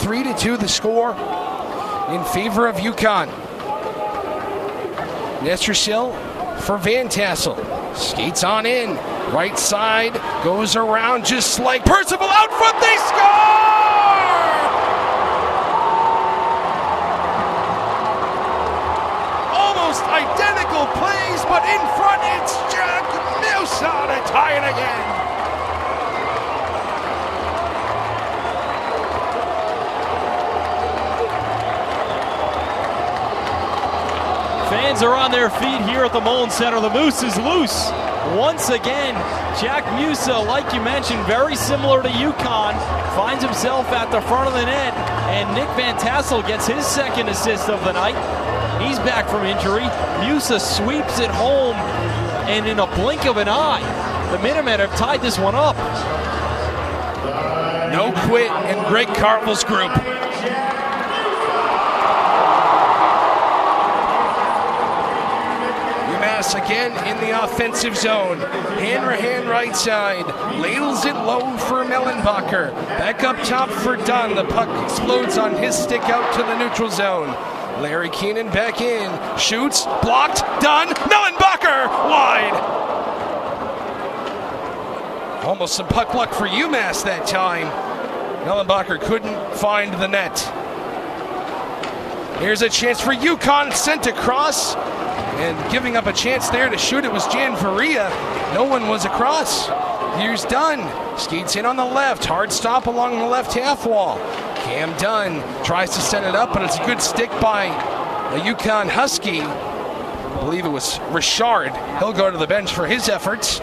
3-2 the score in favor of UConn. Nestersill for Van Tassel. Skates on in. Right side. Goes around just like Percival. Out front. They score! Almost identical plays, but in front it's Jack Musa to tie it again. Fans are on their feet here at the Mullins Center. The Moose is loose once again. Jack Musa, like you mentioned, very similar to UConn, finds himself at the front of the net, and Nick Van Tassel gets his second assist of the night. He's back from injury. Musa sweeps it home, and in a blink of an eye, the Minutemen have tied this one up. No quit in Greg Cartwell's group. UMass again in the offensive zone. Hanrahan right side. Ladles it low for Mellenbacher. Back up top for Dunn. The puck explodes on his stick out to the neutral zone. Larry Keenan back in. Shoots. Blocked. Dunn. Mellenbacher wide. Almost some puck luck for UMass that time. Mellenbacher couldn't find the net. Here's a chance for UConn, sent across, and giving up a chance there to shoot. It was Jan Faria. No one was across. Here's Dunn. Skates in on the left. Hard stop along the left half wall. Cam Dunn tries to set it up, but it's a good stick by a UConn Husky. I believe it was Richard. He'll go to the bench for his efforts.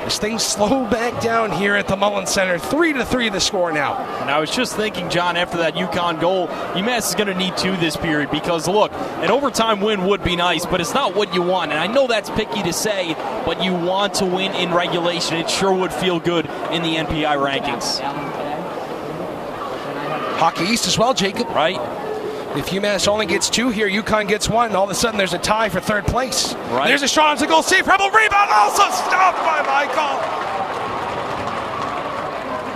As things slow back down here at the Mullins Center. 3-3 the score now. And I was just thinking, John, after that UConn goal, UMass is going to need two this period because, look, an overtime win would be nice, but it's not what you want. And I know that's picky to say, but you want to win in regulation. It sure would feel good in the NPI rankings. Hockey East as well, Jacob. Right. If UMass only gets two here, UConn gets one. All of a sudden, there's a tie for third place. Right. There's a shot on the goal. Save, Rebel rebound, also stopped by Michael.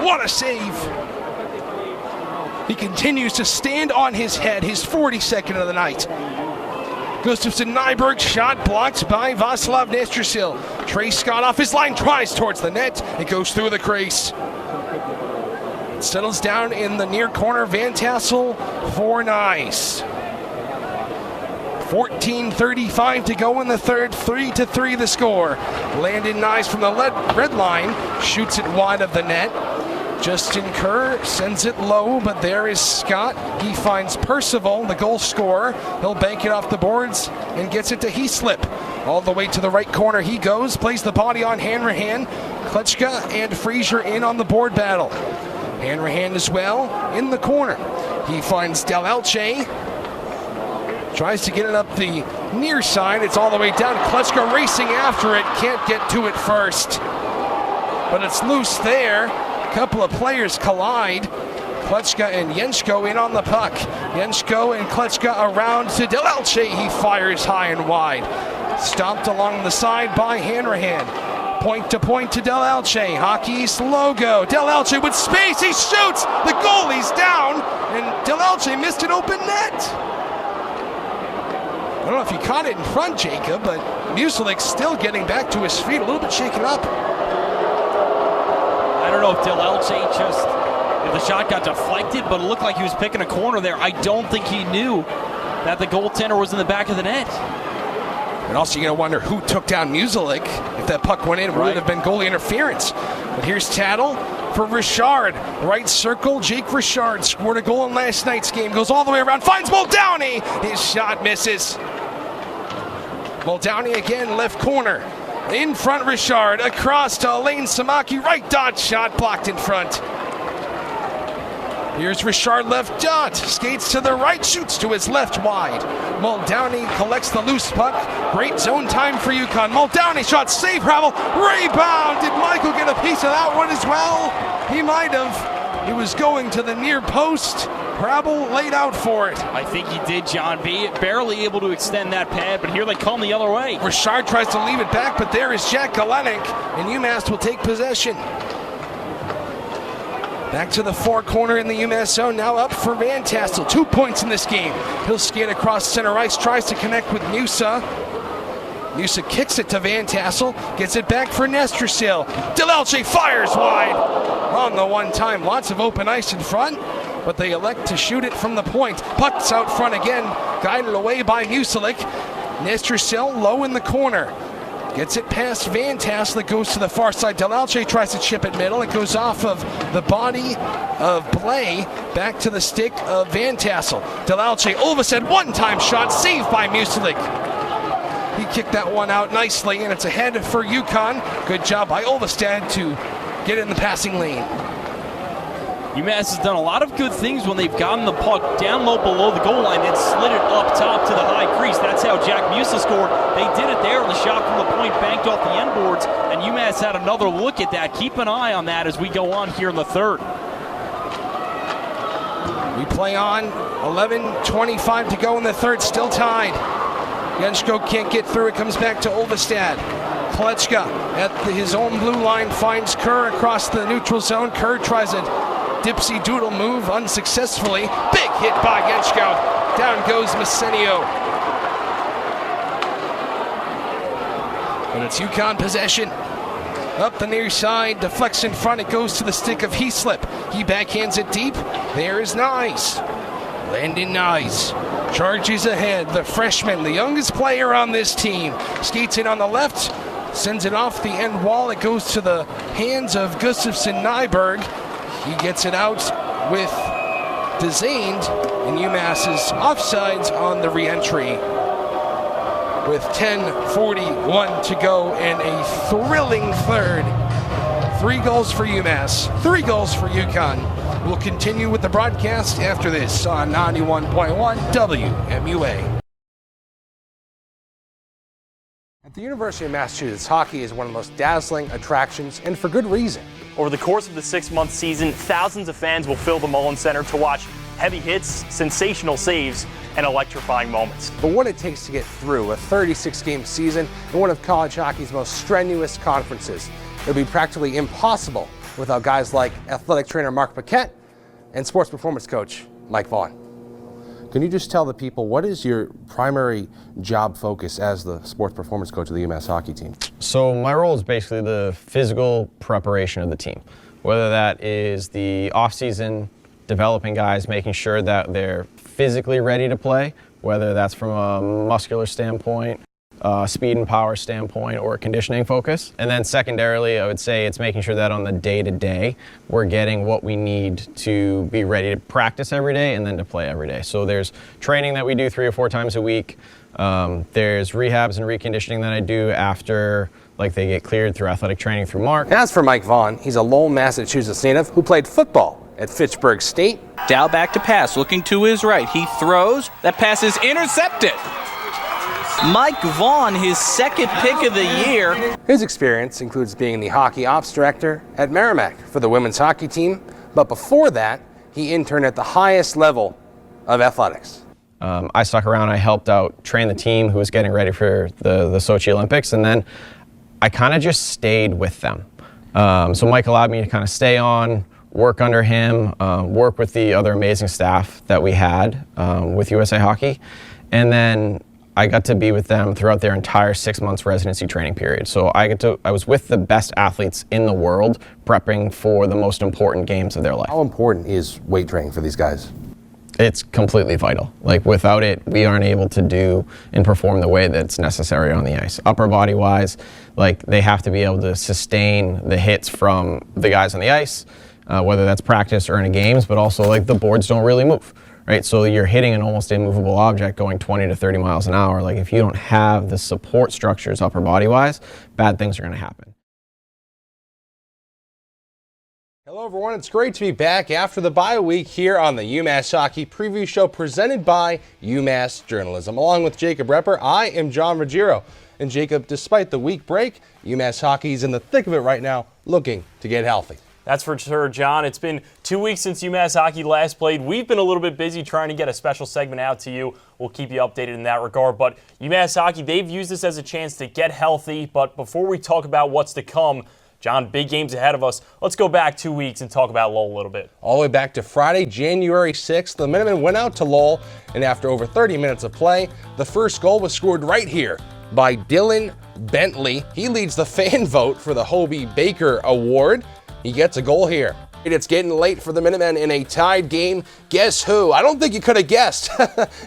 What a save. He continues to stand on his head, his 42nd of the night. Gustafsson Nyberg, shot blocked by Vaslav Nestersill. Trey Scott off his line, tries towards the net. It goes through the crease. Settles down in the near corner. Van Tassel for Nice. 14:35 to go in the third. 3-3 the score. Landon Nice from the red line shoots it wide of the net. Justin Kerr sends it low, but there is Scott. He finds Percival, the goal scorer. He'll bank it off the boards and gets it to Heaslip. All the way to the right corner he goes, plays the body on Hanrahan. Klitschka and Frazier in on the board battle. Hanrahan as well in the corner. He finds Del Elche. Tries to get it up the near side. It's all the way down. Klitschka racing after it. Can't get to it first. But it's loose there. A couple of players collide. Klitschka and Jensko in on the puck. Jensko and Klitschka around to Del Elche. He fires high and wide. Stomped along the side by Hanrahan. Point to point to Del Elche. Hockey East logo. Del Elche with space. He shoots. The goalie's down. And Del Elche missed an open net. I don't know if you caught it in front, Jacob, but Muselik still getting back to his feet. A little bit shaken up. I don't know if Del Elche if the shot got deflected, but it looked like he was picking a corner there. I don't think he knew that the goaltender was in the back of the net. And also, you're going to wonder who took down Muselik. If that puck went in, it would have been goalie interference. But here's Tattle for Richard. Right circle, Jake Richard scored a goal in last night's game. Goes all the way around, finds Muldowney. His shot misses. Muldowney again, left corner. In front, Richard. Across to Elaine Samaki. Right dot shot, blocked in front. Here's Richard left dot. Skates to the right, shoots to his left wide. Muldowney collects the loose puck. Great zone time for UConn. Muldowney shot, save, Ravel. Rebound. Did Michael get a piece of that one as well? He might have. He was going to the near post. Ravel laid out for it. I think he did, John. Barely able to extend that pad, but here they come the other way. Richard tries to leave it back, but there is Jack Galenik, and UMass will take possession. Back to the four corner in the UMass zone, now up for Van Tassel. 2 points in this game. He'll skate across center ice, tries to connect with Musa. Musa kicks it to Van Tassel, gets it back for Nestrasil. DeLalce fires wide on the one time. Lots of open ice in front, but they elect to shoot it from the point. Puck's out front again, guided away by Musalik. Nestrasil low in the corner. Gets it past Van Tassel. It goes to the far side. DeLalce tries to chip it middle. It goes off of the body of Blay back to the stick of Van Tassel. DeLalce, Olvestad, one-time shot, saved by Musalik. He kicked that one out nicely, and it's ahead for UConn. Good job by Olvestad to get in the passing lane. UMass has done a lot of good things when they've gotten the puck down low below the goal line and slid it up top to the high crease. That's how Jack Musa scored. They did it there, and the shot from the point banked off the end boards, and UMass had another look at that. Keep an eye on that as we go on here in the third. We play on, 11:25 to go in the third, still tied. Jensko can't get through, it comes back to Olvestad. Kolechka at his own blue line finds Kerr across the neutral zone. Kerr tries a dipsy doodle move unsuccessfully. Big hit by Jensko. Down goes Masenio. But it's UConn possession. Up the near side, deflects in front, it goes to the stick of Heaslip. He backhands it deep. There is Nyes. Landon Nyes charges ahead. The freshman, the youngest player on this team, skates in on the left, sends it off the end wall. It goes to the hands of Gustafsson Nyberg. He gets it out with Dezaind, and UMass is offsides on the re-entry. With 10:41 to go and a thrilling third. 3 goals for UMass, 3 goals for UConn. We'll continue with the broadcast after this on 91.1 WMUA. At the University of Massachusetts, hockey is one of the most dazzling attractions, and for good reason. Over the course of the 6-month season, thousands of fans will fill the Mullen Center to watch heavy hits, sensational saves, and electrifying moments. But what it takes to get through a 36-game season in one of college hockey's most strenuous conferences, it would be practically impossible without guys like athletic trainer Mark Paquette and sports performance coach Mike Vaughn. Can you just tell the people what is your primary job focus as the sports performance coach of the UMass hockey team? So my role is basically the physical preparation of the team, whether that is the off-season, developing guys, making sure that they're physically ready to play, whether that's from a muscular standpoint, speed and power standpoint, or conditioning focus. And then secondarily, I would say it's making sure that on the day-to-day, we're getting what we need to be ready to practice every day and then to play every day. So there's training that we do 3 or 4 times a week. There's rehabs and reconditioning that I do after they get cleared through athletic training through Mark. And as for Mike Vaughn, he's a Lowell, Massachusetts native who played football at Fitchburg State. Dow back to pass, looking to his right. He throws. That pass is intercepted. Mike Vaughn, his second pick of the year. His experience includes being the hockey ops director at Merrimack for the women's hockey team, but before that, he interned at the highest level of athletics. I stuck around, I helped out train the team who was getting ready for the Sochi Olympics, and then I kind of just stayed with them. So Mike allowed me to kind of stay on, work under him, work with the other amazing staff that we had with USA Hockey, and then I got to be with them throughout their entire 6 months residency training period. So I was with the best athletes in the world prepping for the most important games of their life. How important is weight training for these guys? It's completely vital. Without it, we aren't able to do and perform the way that's necessary on the ice. Upper body wise, they have to be able to sustain the hits from the guys on the ice, whether that's practice or in games, but also the boards don't really move. Right, so you're hitting an almost immovable object going 20 to 30 miles an hour. If you don't have the support structures upper body wise, bad things are going to happen. Hello everyone, it's great to be back after the bye week here on the UMass Hockey Preview Show presented by UMass Journalism. Along with Jacob Repper, I am John Ruggiero. And Jacob, despite the week break, UMass Hockey is in the thick of it right now, looking to get healthy. That's for sure, John. It's been 2 weeks since UMass Hockey last played. We've been a little bit busy trying to get a special segment out to you. We'll keep you updated in that regard. But UMass Hockey, they've used this as a chance to get healthy. But before we talk about what's to come, John, big games ahead of us. Let's go back 2 weeks and talk about Lowell a little bit. All the way back to Friday, January 6th, the Minutemen went out to Lowell, and after over 30 minutes of play, the first goal was scored right here by Dylan Bentley. He leads the fan vote for the Hobie Baker Award. He gets a goal here. It's getting late for the Minutemen in a tied game. Guess who? I don't think you could have guessed.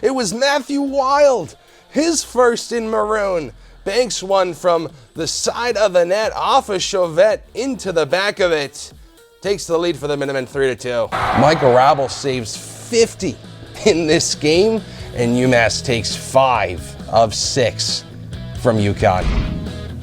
It was Matthew Wild, his first in maroon. Banks one from the side of the net off a Chauvette into the back of it. Takes the lead for the Minutemen 3-2. Michael Rabel saves 50 in this game, and UMass takes 5 of 6 from UConn.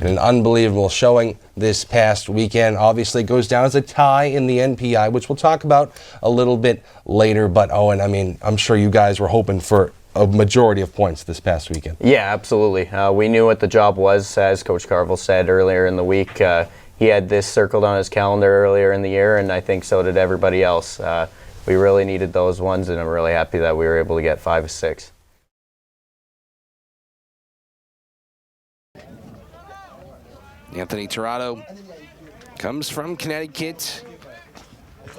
An unbelievable showing this past weekend. Obviously goes down as a tie in the NPI, which we'll talk about a little bit later. But Owen, I mean, I'm sure you guys were hoping for a majority of points this past weekend. Yeah, absolutely. We knew what the job was, as Coach Carville said earlier in the week. He had this circled on his calendar earlier in the year, and I think so did everybody else. We really needed those ones, and I'm really happy that we were able to get 5 of 6. Anthony Tirado comes from Connecticut.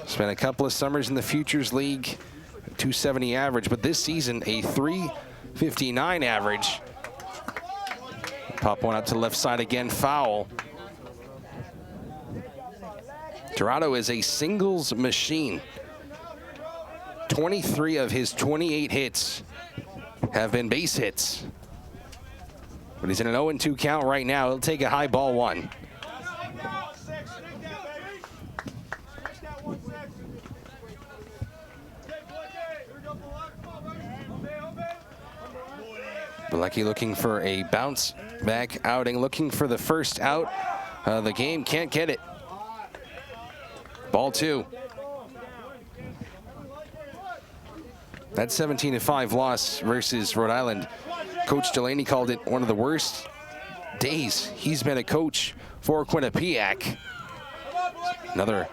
Spent a couple of summers in the Futures League, 270 average, but this season a 359 average. Pop one out to the left side again, foul. Tirado is a singles machine. 23 of his 28 hits have been base hits. But he's in an 0-2 count right now. He'll take a high ball one. Bilecki looking for a bounce back outing, looking for the first out of the game. Can't get it. Ball 2. That 17-5 loss versus Rhode Island, Coach Delaney called it one of the worst days he's been a coach for Quinnipiac. Another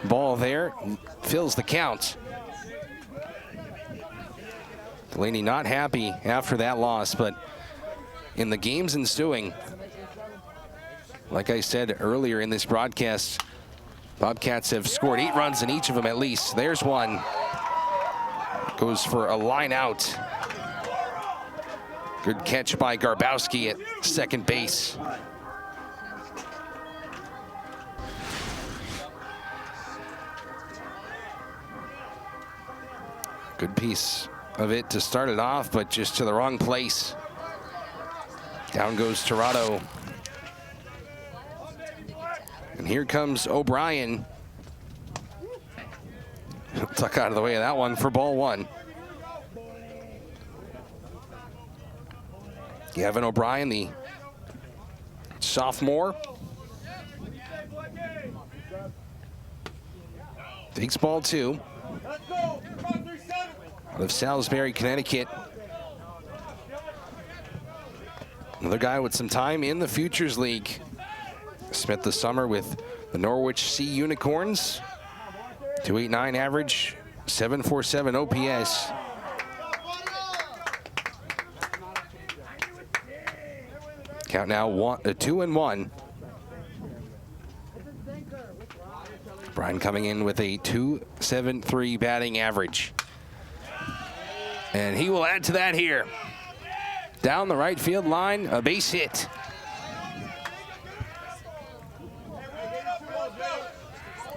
ball there, fills the count. Delaney not happy after that loss, but in the games ensuing, like I said earlier in this broadcast, Bobcats have scored 8 runs in each of them at least. There's one. Goes for a line out. Good catch by Garbowski at second base. Good piece of it to start it off, but just to the wrong place. Down goes Tirado. And here comes O'Brien. Tuck out of the way of that one for ball 1. Gavin O'Brien, the sophomore. Takes ball 2. Out of Salisbury, Connecticut. Another guy with some time in the Futures League. Spent the summer with the Norwich Sea Unicorns. 289 average, 747 OPS. Count now 2-1. Brian coming in with a 273 batting average. And he will add to that here. Down the right field line, a base hit.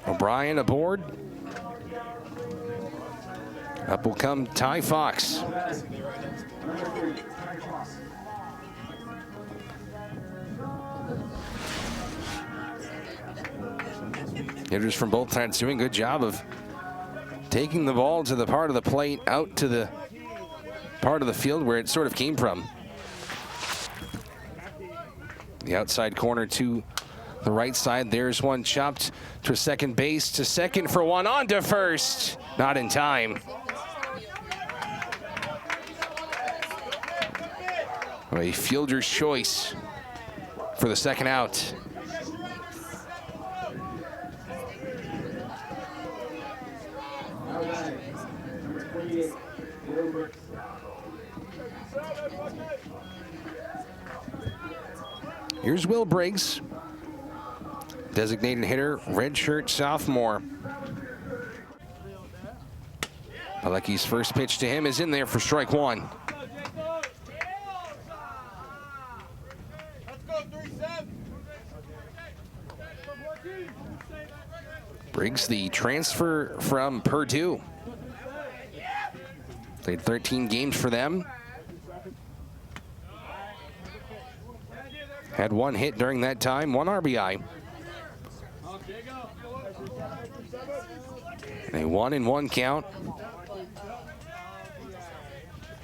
O'Brien aboard. Up will come Ty Fox. Hitters from both sides doing a good job of taking the ball to the part of the plate, out to the part of the field where it sort of came from. The outside corner to the right side. There's one chopped to second base, to second for one, on to first. Not in time. A fielder's choice for the second out. Here's Will Briggs. designated hitter, redshirt sophomore. Pilecki's first pitch to him is in there for strike one. Briggs, the transfer from Purdue. Played 13 games for them. Had one hit during that time, 1 RBI. A 1-1 count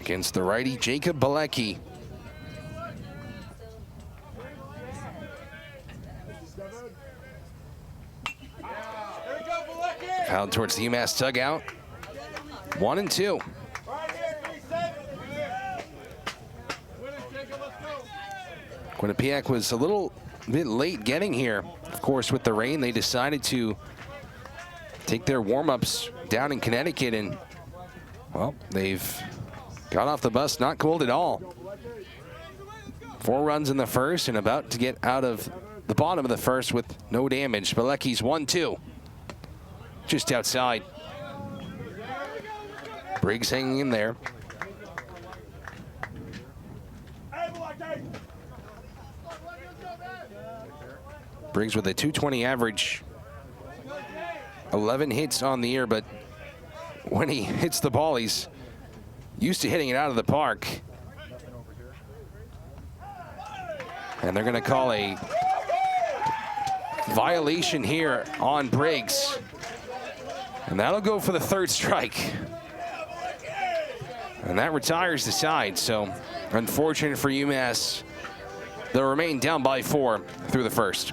against the righty Jacob Pilecki. Fouled towards the UMass dugout. 1-2. Quinnipiac was a little bit late getting here. Of course, with the rain, they decided to take their warm-ups down in Connecticut, and, well, they've got off the bus not cold at all. 4 runs in the first and about to get out of the bottom of the first with no damage. Pilecki's 1-2. Just outside. Briggs hanging in there. Briggs with a .220 average. 11 hits on the year, but when he hits the ball, he's used to hitting it out of the park. And they're going to call a violation here on Briggs. And that'll go for the 3rd strike. And that retires the side, so unfortunate for UMass. They'll remain down by 4 through the first.